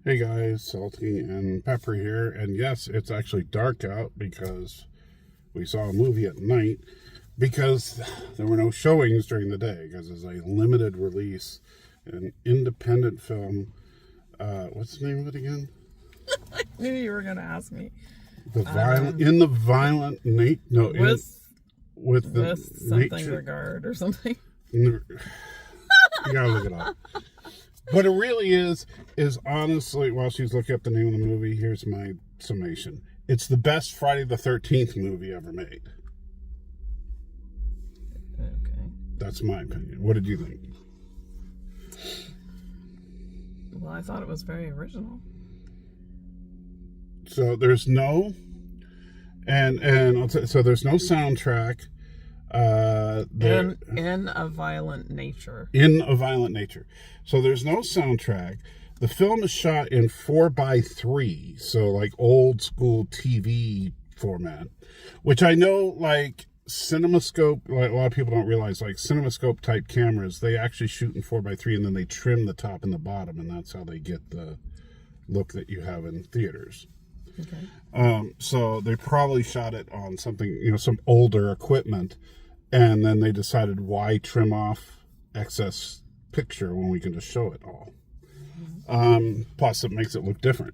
Hey guys, Salty and Pepper here, and yes, it's actually dark out because we saw a movie at night because there were no showings during the day because it's a limited release, an independent film. What's the name of it again? I knew you were going to ask me. The violent With something nature regard or something. You gotta look it up. What it really is honestly, while she's looking up the name of the movie, here's my summation. It's the best Friday the 13th movie ever made. Okay. That's my opinion. What did you think? Well, I thought it was very original. So there's no, so there's no soundtrack. In a violent nature. In a violent nature. So there's no soundtrack. The film is shot in 4:3, so like old school TV format, which I know like CinemaScope, like a lot of people don't realize, like CinemaScope type cameras, they actually shoot in 4:3 and then they trim the top and the bottom, and that's how they get the look that you have in theaters. Okay. So they probably shot it on something, some older equipment, and then they decided, why trim off excess picture when we can just show it all? Plus, it makes it look different.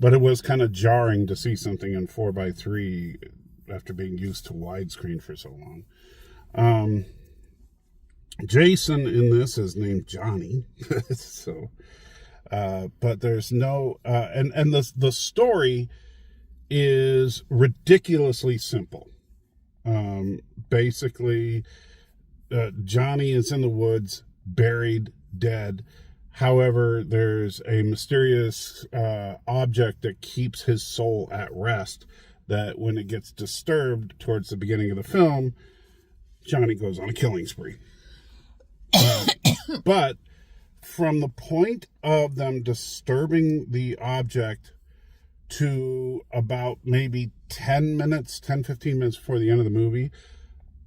But it was kind of jarring to see something in 4:3 after being used to widescreen for so long. Jason in this is named Johnny. So, but there's no, and the story is ridiculously simple. Basically, Johnny is in the woods, buried, dead. However, there's a mysterious object that keeps his soul at rest, that when it gets disturbed towards the beginning of the film, Johnny goes on a killing spree. But from the point of them disturbing the object to about maybe 15 minutes before the end of the movie,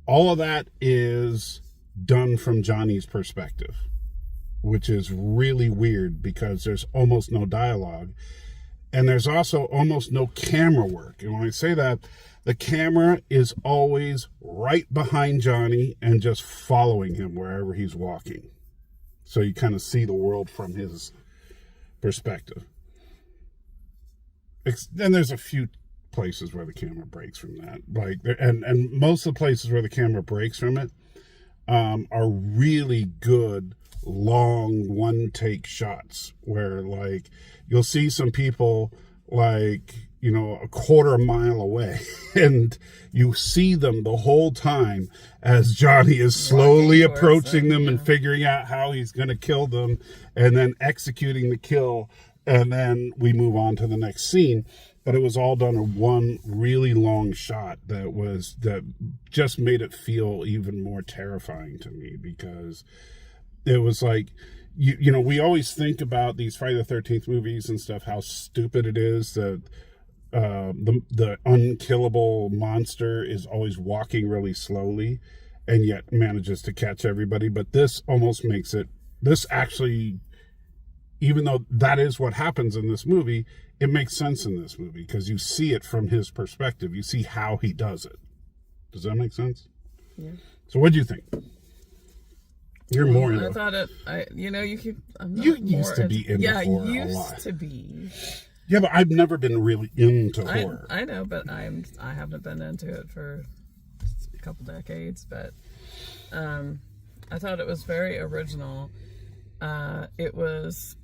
all of that is done from Johnny's perspective, which is really weird because there's almost no dialogue, and there's also almost no camera work. And when I say that, the camera is always right behind Johnny and just following him wherever he's walking. So you kind of see the world from his perspective. And there's a few places where the camera breaks from that, like, and most of the places where the camera breaks from it are really good long one take shots where, like, you'll see some people like a quarter mile away and you see them the whole time as Johnny is slowly approaching them and figuring out how he's going to kill them and then executing the kill. And then we move on to the next scene. But it was all done in one really long shot that just made it feel even more terrifying to me, because it was like, we always think about these Friday the 13th movies and stuff, how stupid it is that the unkillable monster is always walking really slowly and yet manages to catch everybody. But this almost makes it, this actually, even though that is what happens in this movie, it makes sense in this movie because you see it from his perspective. You see how he does it. Does that make sense? Yeah. So what do you think? You're more into I thought it, you keep... You used to be into horror a lot. Yeah, used to be. Yeah, but I've never been really into horror. I know, but I haven't been into it for a couple decades, but I thought it was very original. It was,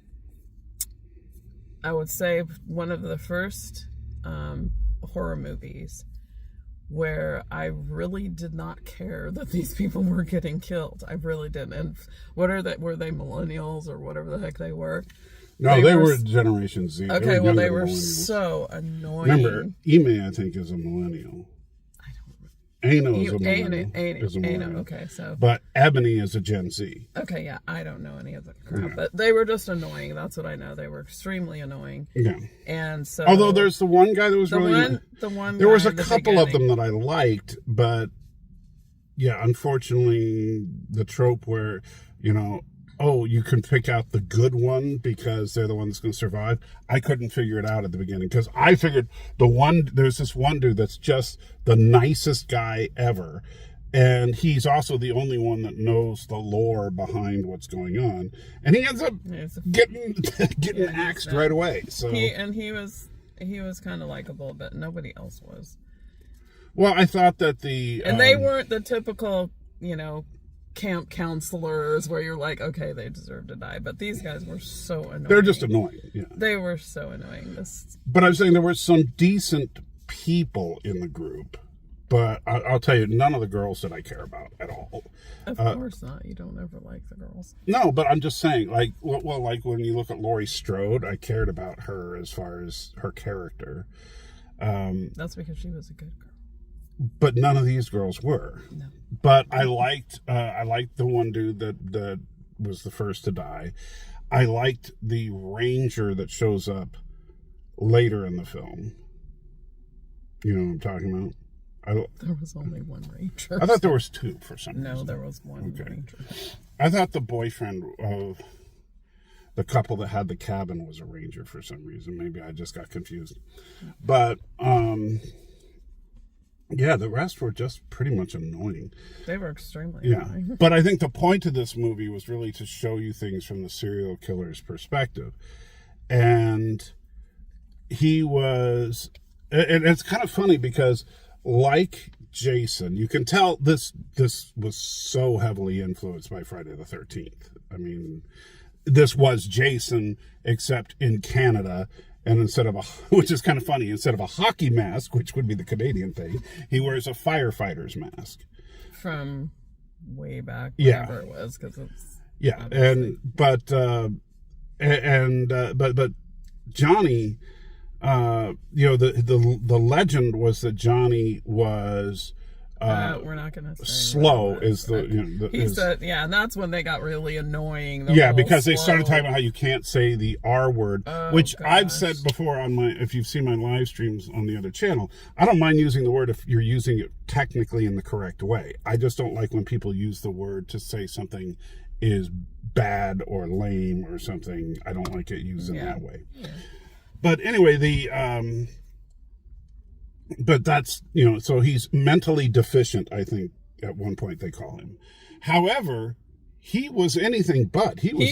I would say, one of the first horror movies where I really did not care that these people were getting killed. I really didn't. And were they millennials or whatever the heck they were? No, they were Generation Z. Okay, they were so annoying. Remember, Ime, I think, is a millennial. Ano is a millennial. Okay, so. But Ebony is a Gen Z. Okay, yeah, I don't know any of the crap, but they were just annoying. That's what I know. They were extremely annoying. Yeah. And so. Although there's the one guy that was really. There was a couple of them that I liked, but yeah, unfortunately, the trope where, oh, you can pick out the good one because they're the one that's going to survive. I couldn't figure it out at the beginning because I figured there's this one dude that's just the nicest guy ever. And he's also the only one that knows the lore behind what's going on. And he ends up getting axed right away. So he was kind of likable, but nobody else was. Well, I thought that and they weren't the typical, camp counselors where you're like, okay, they deserve to die. But these guys were so annoying. They're just annoying. Yeah. They were so annoying. But I'm saying there were some decent people in the group. But I'll tell you, none of the girls that I care about at all. Of course not. You don't ever like the girls. No, but I'm just saying, like when you look at Laurie Strode, I cared about her as far as her character. That's because she was a good girl. But none of these girls were. No. But I liked the one dude that was the first to die. I liked the ranger that shows up later in the film. You know what I'm talking about? There was only one ranger. I thought there was two for some reason. No, there was one ranger. I thought the boyfriend of the couple that had the cabin was a ranger for some reason. Maybe I just got confused. But, yeah, the rest were just pretty much annoying. They were extremely annoying. But I think the point of this movie was really to show you things from the serial killer's perspective. And he was... And it's kind of funny because... like Jason, you can tell this was so heavily influenced by Friday the 13th. I mean, this was Jason, except in Canada, and which is kind of funny, instead of a hockey mask, which would be the Canadian thing, he wears a firefighter's mask. From way back, whenever it was, because it's... Yeah, but Johnny... the legend was that Johnny was we're not gonna say slow. He said, and that's when they got really annoying. Because they started talking about how you can't say the R word, which I've said before if you've seen my live streams on the other channel, I don't mind using the word if you're using it technically in the correct way. I just don't like when people use the word to say something is bad or lame or something. I don't like it used in that way. Yeah. But anyway, but that's, so he's mentally deficient, I think, at one point they call him. However, he was anything but. He was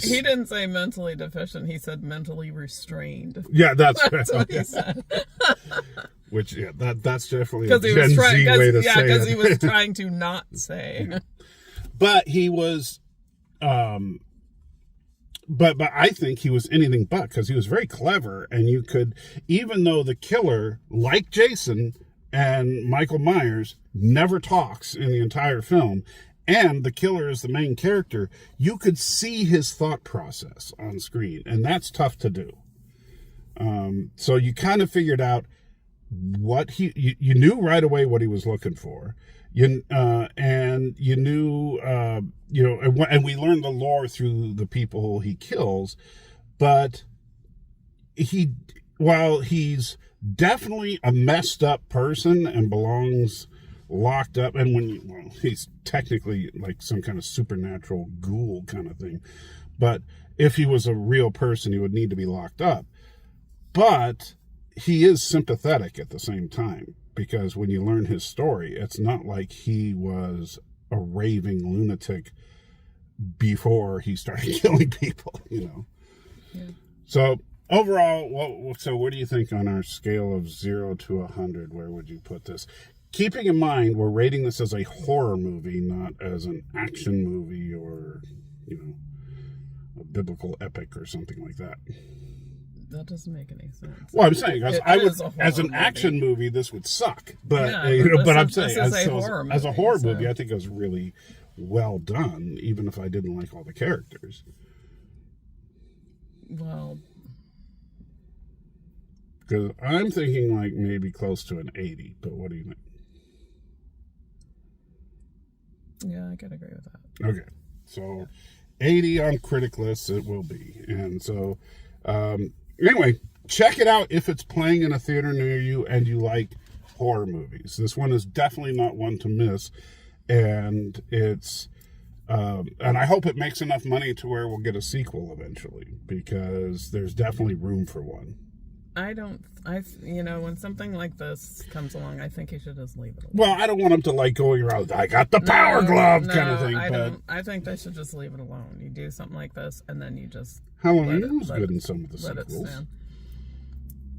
He didn't say mentally deficient. He said mentally restrained. Yeah, that's what he said. Which, that's definitely a Gen Z way to say it. Because he was trying to not say. But he was... But I think he was anything but, because he was very clever, and you could, even though the killer, like Jason and Michael Myers, never talks in the entire film, and the killer is the main character, you could see his thought process on screen, and that's tough to do. So you kind of figured out what you knew right away what he was looking for. And you knew, and we learned the lore through the people he kills, but while he's definitely a messed up person and belongs locked up, and he's technically like some kind of supernatural ghoul kind of thing, but if he was a real person, he would need to be locked up. But he is sympathetic at the same time. Because when you learn his story, it's not like he was a raving lunatic before he started killing people, Yeah. So overall, where do you think on our scale of 0 to 100, where would you put this? Keeping in mind, we're rating this as a horror movie, not as an action movie or, a biblical epic or something like that. That doesn't make any sense. Well, I'm saying, as an action movie, this would suck. But but I'm saying, as a horror movie, I think it was really well done, even if I didn't like all the characters. Well, because I'm thinking like maybe close to an 80. But what do you think? Yeah, I can agree with that. Okay, so 80 on critic lists it will be, and so. Anyway, check it out if it's playing in a theater near you and you like horror movies. This one is definitely not one to miss, and it's And I hope it makes enough money to where we'll get a sequel eventually, because there's definitely room for one. When something like this comes along, I think you should just leave it alone. Well, I don't want them to like going around, I got the power glove kind of thing. I think they should just leave it alone. You do something like this, and then you just Halloween was good in some of the let it sequels. stand.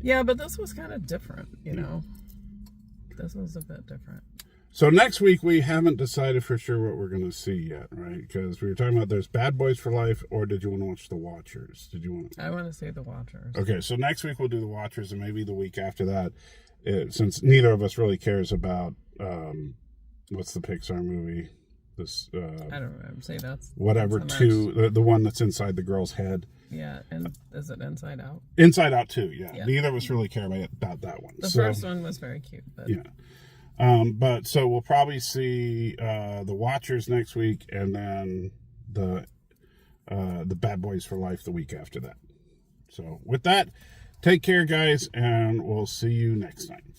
Yeah, but this was kind of different, This was a bit different. So next week, we haven't decided for sure what we're going to see yet, right? Because we were talking about there's Bad Boys for Life, or did you want to watch The Watchers? I want to see The Watchers. Okay, so next week we'll do The Watchers, and maybe the week after that, since neither of us really cares about, what's the Pixar movie? This I don't remember. See, that's... Whatever, that's 2, the one that's inside the girl's head. Yeah, and is it Inside Out? Inside Out 2, yeah. Yeah. Neither of us really care about that one. The first one was very cute, but... Yeah. But so we'll probably see The Watchers next week, and then the Bad Boys for Life the week after that. So with that, take care, guys, and we'll see you next time.